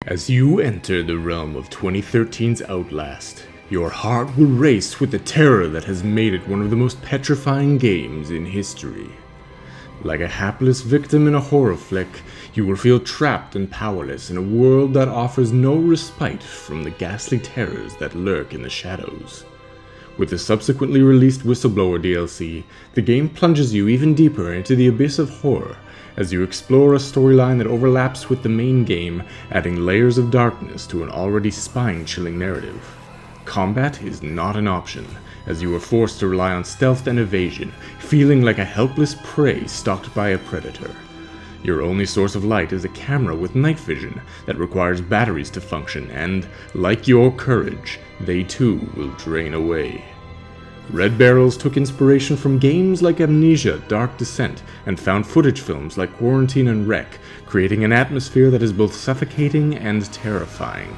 As you enter the realm of 2013's Outlast, your heart will race with the terror that has made it one of the most petrifying games in history. Like a hapless victim in a horror flick, you will feel trapped and powerless in a world that offers no respite from the ghastly terrors that lurk in the shadows. With the subsequently released Whistleblower DLC, the game plunges you even deeper into the abyss of horror, as you explore a storyline that overlaps with the main game, adding layers of darkness to an already spine-chilling narrative. Combat is not an option, as you are forced to rely on stealth and evasion, feeling like a helpless prey stalked by a predator. Your only source of light is a camera with night vision that requires batteries to function, and, like your courage, they too will drain away. Red Barrels took inspiration from games like Amnesia, Dark Descent, and found footage films like Quarantine and Wreck, creating an atmosphere that is both suffocating and terrifying.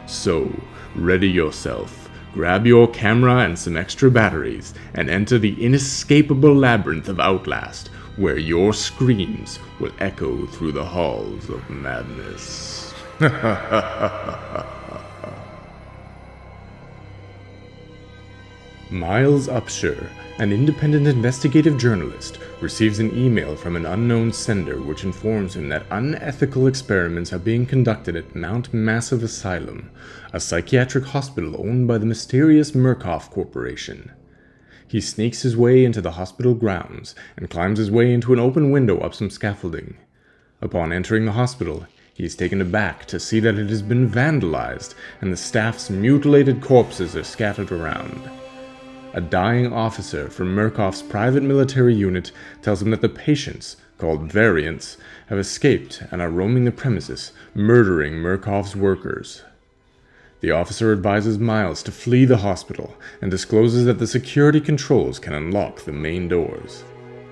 So, ready yourself, grab your camera and some extra batteries, and enter the inescapable labyrinth of Outlast, where your screams will echo through the halls of madness. Miles Upshur, an independent investigative journalist, receives an email from an unknown sender which informs him that unethical experiments are being conducted at Mount Massive Asylum, a psychiatric hospital owned by the mysterious Murkoff Corporation. He sneaks his way into the hospital grounds and climbs his way into an open window up some scaffolding. Upon entering the hospital, he is taken aback to see that it has been vandalized and the staff's mutilated corpses are scattered around. A dying officer from Murkoff's private military unit tells him that the patients, called variants, have escaped and are roaming the premises, murdering Murkoff's workers. The officer advises Miles to flee the hospital and discloses that the security controls can unlock the main doors.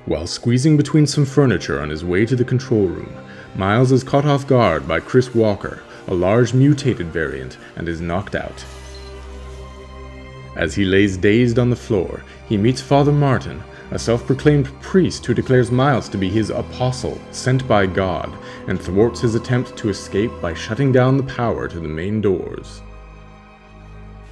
While squeezing between some furniture on his way to the control room, Miles is caught off guard by Chris Walker, a large mutated variant, and is knocked out. As he lays dazed on the floor, he meets Father Martin, a self-proclaimed priest who declares Miles to be his apostle, sent by God, and thwarts his attempt to escape by shutting down the power to the main doors.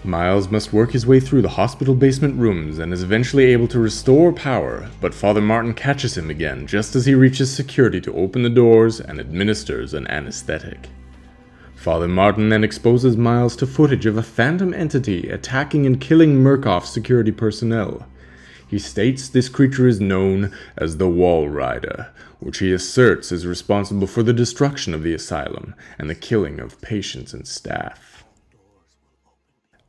Miles must work his way through the hospital basement rooms and is eventually able to restore power, but Father Martin catches him again just as he reaches security to open the doors and administers an anesthetic. Father Martin then exposes Miles to footage of a phantom entity attacking and killing Murkoff's security personnel. He states this creature is known as the Walrider, which he asserts is responsible for the destruction of the asylum and the killing of patients and staff.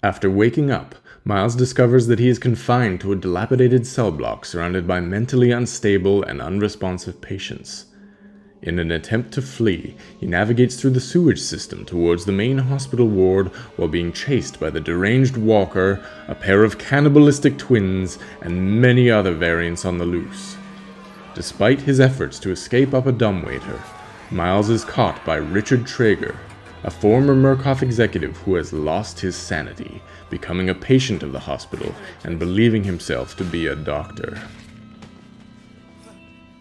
After waking up, Miles discovers that he is confined to a dilapidated cell block surrounded by mentally unstable and unresponsive patients. In an attempt to flee, he navigates through the sewage system towards the main hospital ward while being chased by the deranged Walker, a pair of cannibalistic twins, and many other variants on the loose. Despite his efforts to escape up a dumbwaiter, Miles is caught by Richard Traeger, a former Murkoff executive who has lost his sanity, becoming a patient of the hospital and believing himself to be a doctor.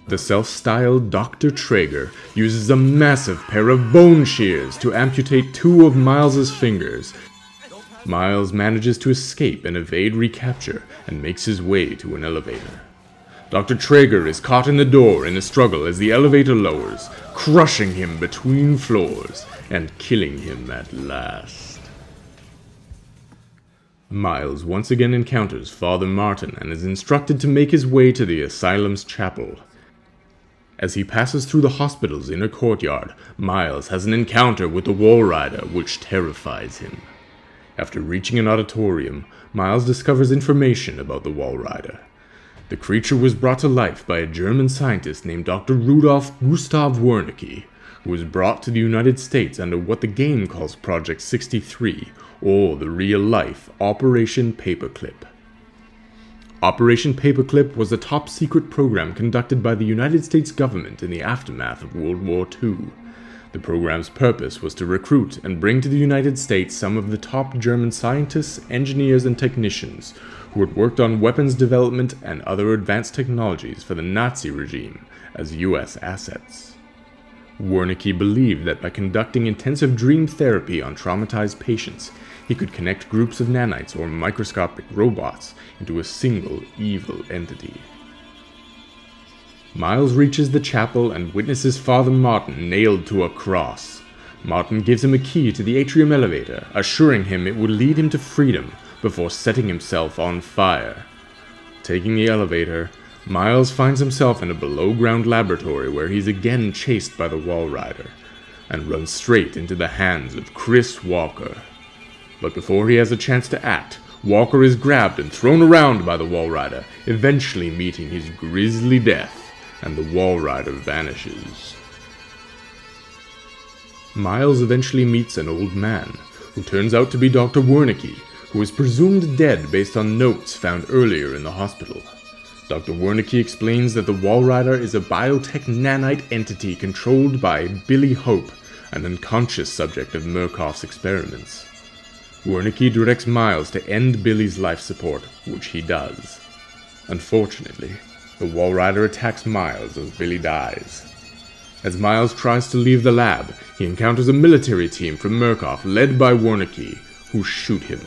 The self-styled Dr. Traeger uses a massive pair of bone shears to amputate two of Miles's fingers. Miles manages to escape and evade recapture and makes his way to an elevator. Dr. Traeger is caught in the door in a struggle as the elevator lowers, crushing him between floors and killing him at last. Miles once again encounters Father Martin and is instructed to make his way to the asylum's chapel. As he passes through the hospital's inner courtyard, Miles has an encounter with the Walrider, which terrifies him. After reaching an auditorium, Miles discovers information about the Walrider. The creature was brought to life by a German scientist named Dr. Rudolf Gustav Wernicke, who was brought to the United States under what the game calls Project 63, or the real-life Operation Paperclip. Operation Paperclip was a top-secret program conducted by the United States government in the aftermath of World War II. The program's purpose was to recruit and bring to the United States some of the top German scientists, engineers, and technicians who had worked on weapons development and other advanced technologies for the Nazi regime as US assets. Wernicke believed that by conducting intensive dream therapy on traumatized patients, he could connect groups of nanites or microscopic robots into a single evil entity. Miles reaches the chapel and witnesses Father Martin nailed to a cross. Martin gives him a key to the atrium elevator, assuring him it would lead him to freedom before setting himself on fire. Taking the elevator, Miles finds himself in a below-ground laboratory where he's again chased by the Walrider, and runs straight into the hands of Chris Walker. But before he has a chance to act, Walker is grabbed and thrown around by the Walrider, eventually meeting his grisly death, and the Walrider vanishes. Miles eventually meets an old man, who turns out to be Dr. Wernicke, who is presumed dead based on notes found earlier in the hospital. Dr. Wernicke explains that the Walrider is a biotech nanite entity controlled by Billy Hope, an unconscious subject of Murkoff's experiments. Wernicke directs Miles to end Billy's life support, which he does. Unfortunately, the Walrider attacks Miles as Billy dies. As Miles tries to leave the lab, he encounters a military team from Murkoff led by Wernicke, who shoot him.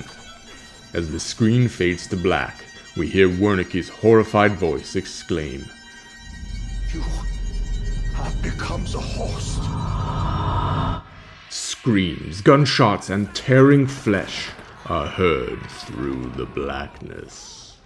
As the screen fades to black, we hear Wernicke's horrified voice exclaim, "You have become the host." Screams, gunshots, and tearing flesh are heard through the blackness.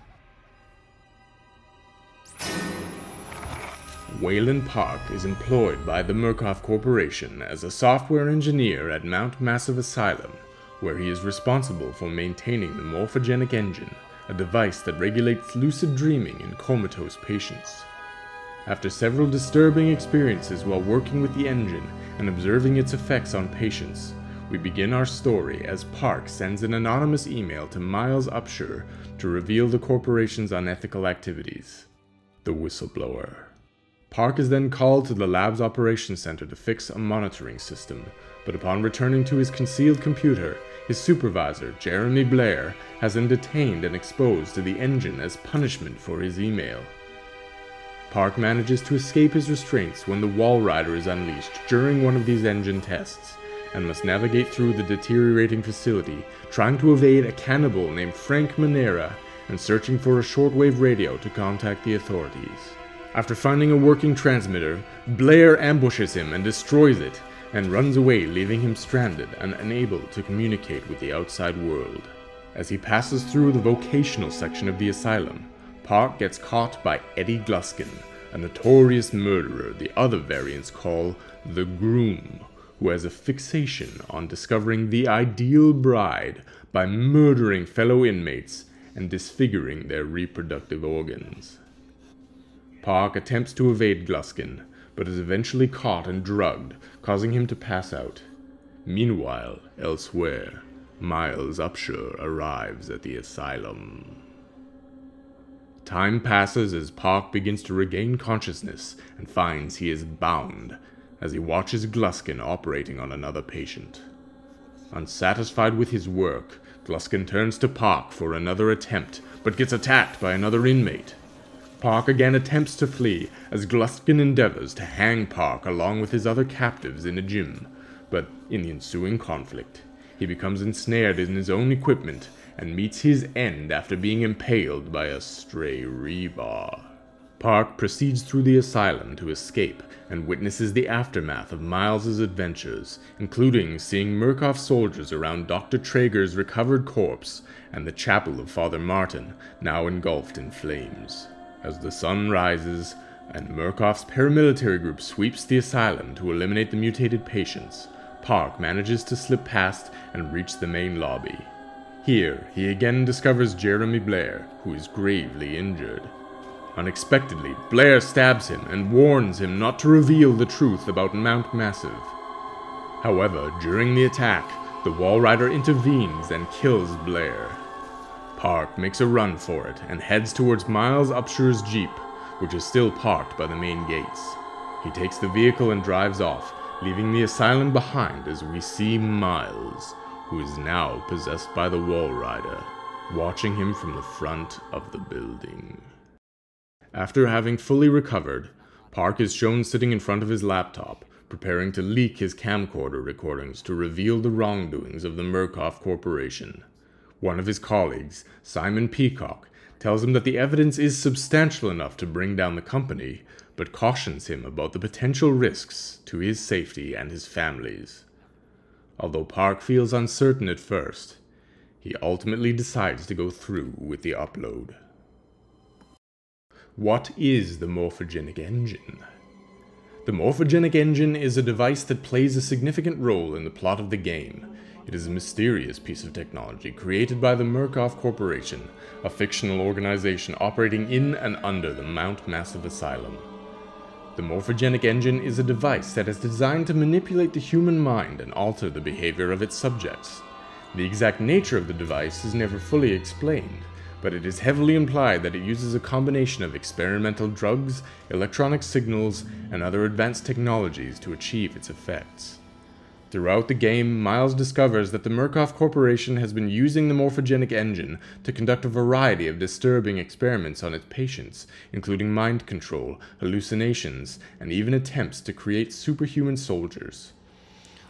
Waylon Park is employed by the Murkoff Corporation as a software engineer at Mount Massive Asylum, where he is responsible for maintaining the Morphogenic Engine, a device that regulates lucid dreaming in comatose patients. After several disturbing experiences while working with the engine and observing its effects on patients, we begin our story as Park sends an anonymous email to Miles Upshur to reveal the corporation's unethical activities. The Whistleblower. Park is then called to the lab's operations center to fix a monitoring system, but upon returning to his concealed computer, his supervisor, Jeremy Blair, has him detained and exposed to the engine as punishment for his email. Park manages to escape his restraints when the Walrider is unleashed during one of these engine tests, and must navigate through the deteriorating facility, trying to evade a cannibal named Frank Manera and searching for a shortwave radio to contact the authorities. After finding a working transmitter, Blair ambushes him and destroys it, and runs away, leaving him stranded and unable to communicate with the outside world. As he passes through the vocational section of the asylum, Park gets caught by Eddie Gluskin, a notorious murderer the other variants call the Groom, who has a fixation on discovering the ideal bride by murdering fellow inmates and disfiguring their reproductive organs. Park attempts to evade Gluskin, but is eventually caught and drugged, causing him to pass out. Meanwhile, elsewhere, Miles Upshur arrives at the asylum. Time passes as Park begins to regain consciousness and finds he is bound, as he watches Gluskin operating on another patient. Unsatisfied with his work, Gluskin turns to Park for another attempt, but gets attacked by another inmate. Park again attempts to flee, as Gluskin endeavors to hang Park along with his other captives in a gym, but in the ensuing conflict, he becomes ensnared in his own equipment and meets his end after being impaled by a stray rebar. Park proceeds through the asylum to escape and witnesses the aftermath of Miles' adventures, including seeing Murkoff soldiers around Dr. Traeger's recovered corpse and the chapel of Father Martin, now engulfed in flames. As the sun rises, and Murkoff's paramilitary group sweeps the asylum to eliminate the mutated patients, Park manages to slip past and reach the main lobby. Here, he again discovers Jeremy Blair, who is gravely injured. Unexpectedly, Blair stabs him and warns him not to reveal the truth about Mount Massive. However, during the attack, the Walrider intervenes and kills Blair. Park makes a run for it and heads towards Miles Upshur's Jeep, which is still parked by the main gates. He takes the vehicle and drives off, leaving the asylum behind as we see Miles, who is now possessed by the Walrider, watching him from the front of the building. After having fully recovered, Park is shown sitting in front of his laptop, preparing to leak his camcorder recordings to reveal the wrongdoings of the Murkoff Corporation. One of his colleagues, Simon Peacock, tells him that the evidence is substantial enough to bring down the company, but cautions him about the potential risks to his safety and his family's. Although Park feels uncertain at first, he ultimately decides to go through with the upload. What is the Morphogenic Engine? The Morphogenic Engine is a device that plays a significant role in the plot of the game. It is a mysterious piece of technology created by the Murkoff Corporation, a fictional organization operating in and under the Mount Massive Asylum. The Morphogenic Engine is a device that is designed to manipulate the human mind and alter the behavior of its subjects. The exact nature of the device is never fully explained, but it is heavily implied that it uses a combination of experimental drugs, electronic signals, and other advanced technologies to achieve its effects. Throughout the game, Miles discovers that the Murkoff Corporation has been using the Morphogenic Engine to conduct a variety of disturbing experiments on its patients, including mind control, hallucinations, and even attempts to create superhuman soldiers.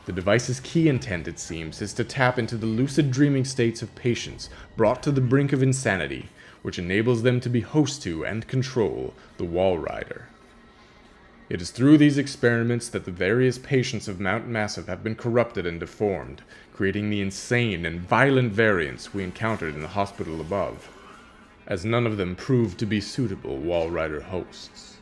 The device's key intent, it seems, is to tap into the lucid dreaming states of patients brought to the brink of insanity, which enables them to be host to and control the Walrider. It is through these experiments that the various patients of Mount Massive have been corrupted and deformed, creating the insane and violent variants we encountered in the hospital above, as none of them proved to be suitable Walrider hosts.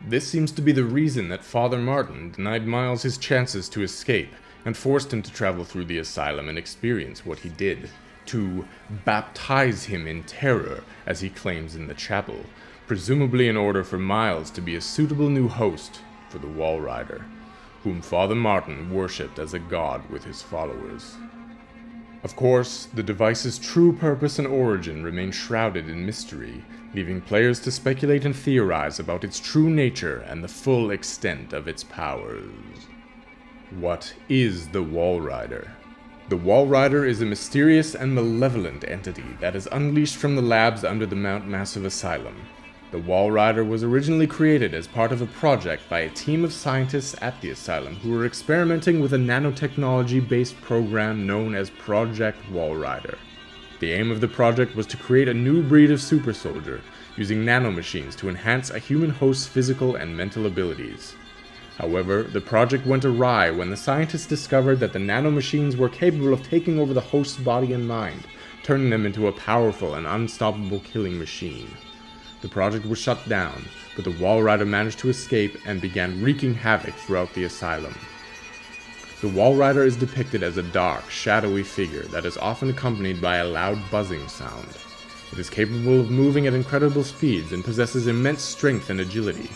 This seems to be the reason that Father Martin denied Miles his chances to escape and forced him to travel through the asylum and experience what he did, to baptize him in terror, as he claims in the chapel, presumably in order for Miles to be a suitable new host for the Walrider, whom Father Martin worshipped as a god with his followers. Of course, the device's true purpose and origin remain shrouded in mystery, leaving players to speculate and theorize about its true nature and the full extent of its powers. What is the Walrider? The Walrider is a mysterious and malevolent entity that is unleashed from the labs under the Mount Massive Asylum. The Walrider was originally created as part of a project by a team of scientists at the asylum who were experimenting with a nanotechnology-based program known as Project Walrider. The aim of the project was to create a new breed of super soldier, using nanomachines to enhance a human host's physical and mental abilities. However, the project went awry when the scientists discovered that the nanomachines were capable of taking over the host's body and mind, turning them into a powerful and unstoppable killing machine. The project was shut down, but the Walrider managed to escape and began wreaking havoc throughout the asylum. The Walrider is depicted as a dark, shadowy figure that is often accompanied by a loud buzzing sound. It is capable of moving at incredible speeds and possesses immense strength and agility.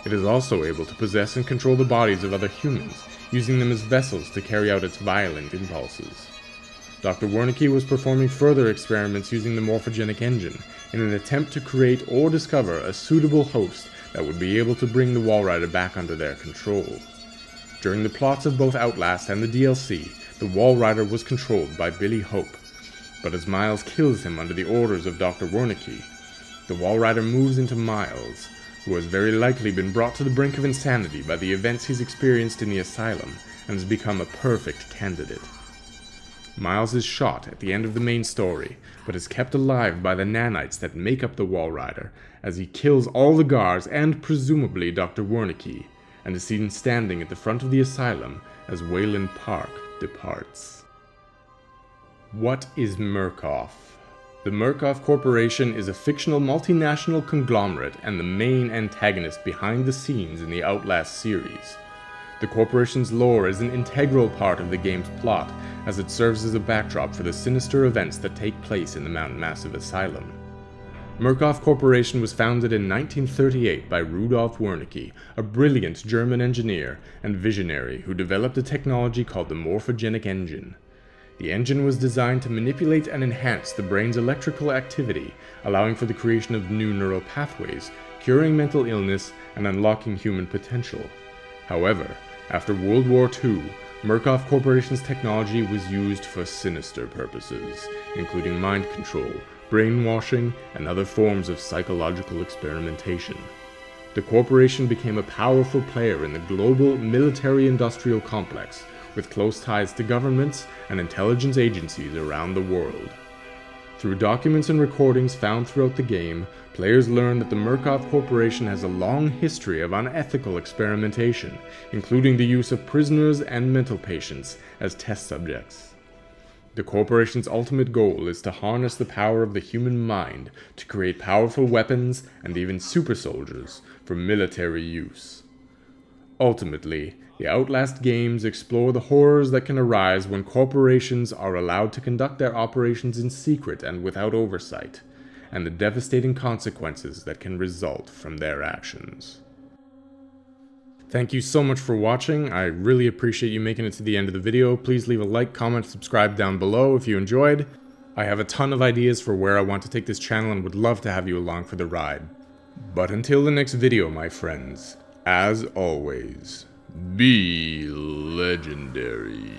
It is also able to possess and control the bodies of other humans, using them as vessels to carry out its violent impulses. Dr. Wernicke was performing further experiments using the Morphogenic Engine in an attempt to create or discover a suitable host that would be able to bring the Walrider back under their control. During the plots of both Outlast and the DLC, the Walrider was controlled by Billy Hope, but as Miles kills him under the orders of Dr. Wernicke, the Walrider moves into Miles, who has very likely been brought to the brink of insanity by the events he's experienced in the asylum and has become a perfect candidate. Miles is shot at the end of the main story, but is kept alive by the nanites that make up the Walrider, as he kills all the guards and presumably Dr. Wernicke, and is seen standing at the front of the asylum as Wayland Park departs. What is Murkoff? The Murkoff Corporation is a fictional multinational conglomerate and the main antagonist behind the scenes in the Outlast series. The corporation's lore is an integral part of the game's plot, as it serves as a backdrop for the sinister events that take place in the Mount Massive Asylum. Murkoff Corporation was founded in 1938 by Rudolf Wernicke, a brilliant German engineer and visionary who developed a technology called the Morphogenic Engine. The engine was designed to manipulate and enhance the brain's electrical activity, allowing for the creation of new neural pathways, curing mental illness, and unlocking human potential. However, after World War II, Murkoff Corporation's technology was used for sinister purposes, including mind control, brainwashing, and other forms of psychological experimentation. the corporation became a powerful player in the global military-industrial complex, with close ties to governments and intelligence agencies around the world. Through documents and recordings found throughout the game, players learn that the Murkoff Corporation has a long history of unethical experimentation, including the use of prisoners and mental patients as test subjects. The corporation's ultimate goal is to harness the power of the human mind to create powerful weapons and even super soldiers for military use. Ultimately, the Outlast games explore the horrors that can arise when corporations are allowed to conduct their operations in secret and without oversight, and the devastating consequences that can result from their actions. Thank you so much for watching. I really appreciate you making it to the end of the video. Please leave a like, comment, subscribe down below if you enjoyed. I have a ton of ideas for where I want to take this channel and would love to have you along for the ride. But until the next video, my friends, as always, be legendary.